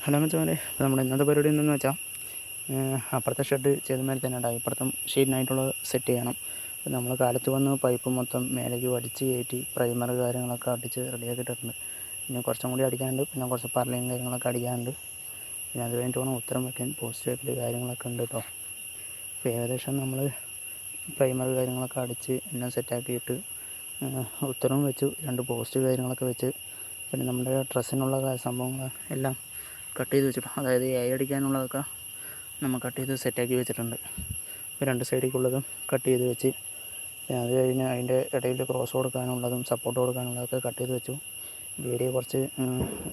Hello മച്ചാനെ, അപ്പോൾ നമ്മുടെ ഇന്നത്തെ പരിപാടി എന്തെന്ന് വെച്ചാൽ അപ്പുറത്തെ ഷെഡ് ചെയ്തമാതിരി തന്നെ ഉണ്ടാകും. ഇപ്പുറത്തും ഷീറ്റിനായിട്ടുള്ളത് സെറ്റ് ചെയ്യണം. അപ്പോൾ നമ്മൾ കാലത്ത് വന്ന് പൈപ്പ് മൊത്തം മേലേക്ക് വലിച്ച് കയറ്റി പ്രൈമർ കാര്യങ്ങളൊക്കെ അടിച്ച് റെഡിയാക്കിയിട്ടുണ്ട്. പിന്നെ കുറച്ചും കൂടി അടിക്കാനുണ്ട്, പിന്നെ കുറച്ച് പർലയും കാര്യങ്ങളൊക്കെ അടിക്കാനുണ്ട്. പിന്നെ അത് കഴിഞ്ഞിട്ട് വേണം ഉത്തരം വയ്ക്കാൻ. പോസ്റ്റ് വയ്ക്കൽ കാര്യങ്ങളൊക്കെ ഉണ്ട് കേട്ടോ. അപ്പോൾ ഏകദേശം നമ്മൾ പ്രൈമർ കാര്യങ്ങളൊക്കെ അടിച്ച് എല്ലാം സെറ്റാക്കിയിട്ട് ഉത്തരവും വെച്ചു, 2 പോസ്റ്റ് കാര്യങ്ങളൊക്കെ വെച്ച്, പിന്നെ നമ്മുടെ ഡ്രസ്സിനുള്ള സംഭവങ്ങൾ എല്ലാം കട്ട് ചെയ്ത് വെച്ചിട്ടുണ്ട്. അതായത് അടിക്കാനുള്ളതൊക്കെ നമ്മൾ കട്ട് ചെയ്ത് സെറ്റാക്കി വെച്ചിട്ടുണ്ട്. ഇപ്പോൾ 2 സൈഡിലേക്കുള്ളതും കട്ട് ചെയ്ത് വെച്ച്, അത് കഴിഞ്ഞ് അതിൻ്റെ ഇടയിൽ ക്രോസ് കൊടുക്കാനുള്ളതും സപ്പോർട്ട് കൊടുക്കാനുള്ളതൊക്കെ കട്ട് ചെയ്ത് വെച്ചു. വീഡിയോ കുറച്ച്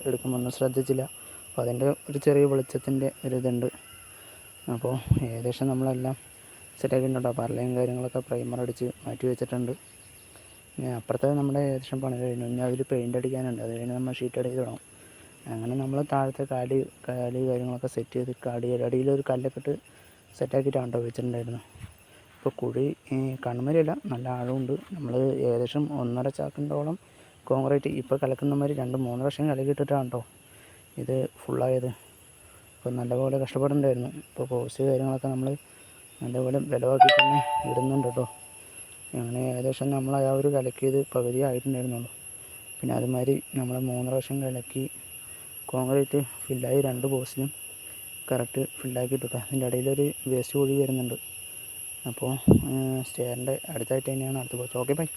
എടുക്കുമ്പോൾ ഒന്നും ശ്രദ്ധിച്ചില്ല, അപ്പോൾ അതിൻ്റെ ഒരു ചെറിയ വെളിച്ചത്തിൻ്റെ ഒരിതുണ്ട്. അപ്പോൾ ഏകദേശം നമ്മളെല്ലാം സെറ്റാക്കിയിട്ടുണ്ടോ. പർലയും കാര്യങ്ങളൊക്കെ പ്രൈമർ അടിച്ച് മാറ്റി വെച്ചിട്ടുണ്ട്. പിന്നെ അപ്പുറത്തെ നമ്മുടെ ഏകദേശം പണി കഴിഞ്ഞു. ഇനി അതിൽ പെയിൻ്റ് അടിക്കാനുണ്ട്. അത് കഴിഞ്ഞ് നമ്മൾ ഷീറ്റ് അടിച്ച് തുടങ്ങും. അങ്ങനെ നമ്മൾ താഴത്തെ കാല് കാര്യങ്ങളൊക്കെ സെറ്റ് ചെയ്ത് അടിയിലൊരു കല്ലൊക്കെ ഇട്ട് സെറ്റാക്കിയിട്ടാണ് കേട്ടോ വെച്ചിട്ടുണ്ടായിരുന്നു. ഇപ്പോൾ കുഴി കണ്ണുമരിയല്ല, നല്ല ആഴമുണ്ട്. നമ്മൾ ഏകദേശം 1.5 ചാക്കിൻ്റോളം കോൺക്രീറ്റ് ഇപ്പോൾ കലക്കുന്നമാതിരി 2-3 പ്രാവശ്യം കലക്കിയിട്ടിട്ടാണ് കേട്ടോ ഇത് ഫുള്ളായത്. ഇപ്പോൾ നല്ലപോലെ കഷ്ടപ്പെടുന്നുണ്ടായിരുന്നു. ഇപ്പോൾ പോസ്റ്റ് കാര്യങ്ങളൊക്കെ നമ്മൾ നല്ലപോലെ ബലമാക്കി തന്നെ ഇടുന്നുണ്ട് കേട്ടോ. അങ്ങനെ ഏകദേശം നമ്മൾ ആ ഒരു കലക്കിയത് പകുതി ആയിട്ടുണ്ടായിരുന്നുള്ളൂ. പിന്നെ അതുമാതിരി നമ്മൾ 3 പ്രാവശ്യം കലക്കി കോൺക്രീറ്റ് ഫില്ലായി 2 പോസ്റ്റിനും കറക്റ്റ് ഫില്ലാക്കിയിട്ടിട്ട് അതിൻ്റെ ഇടയിലൊരു വേസ്റ്റ് കുഴി വരുന്നുണ്ട്. അപ്പോൾ സ്റ്റെയറിൻ്റെ അടുത്തായിട്ട് തന്നെയാണ് അടുത്ത പോസ്റ്റ്. Okay bye.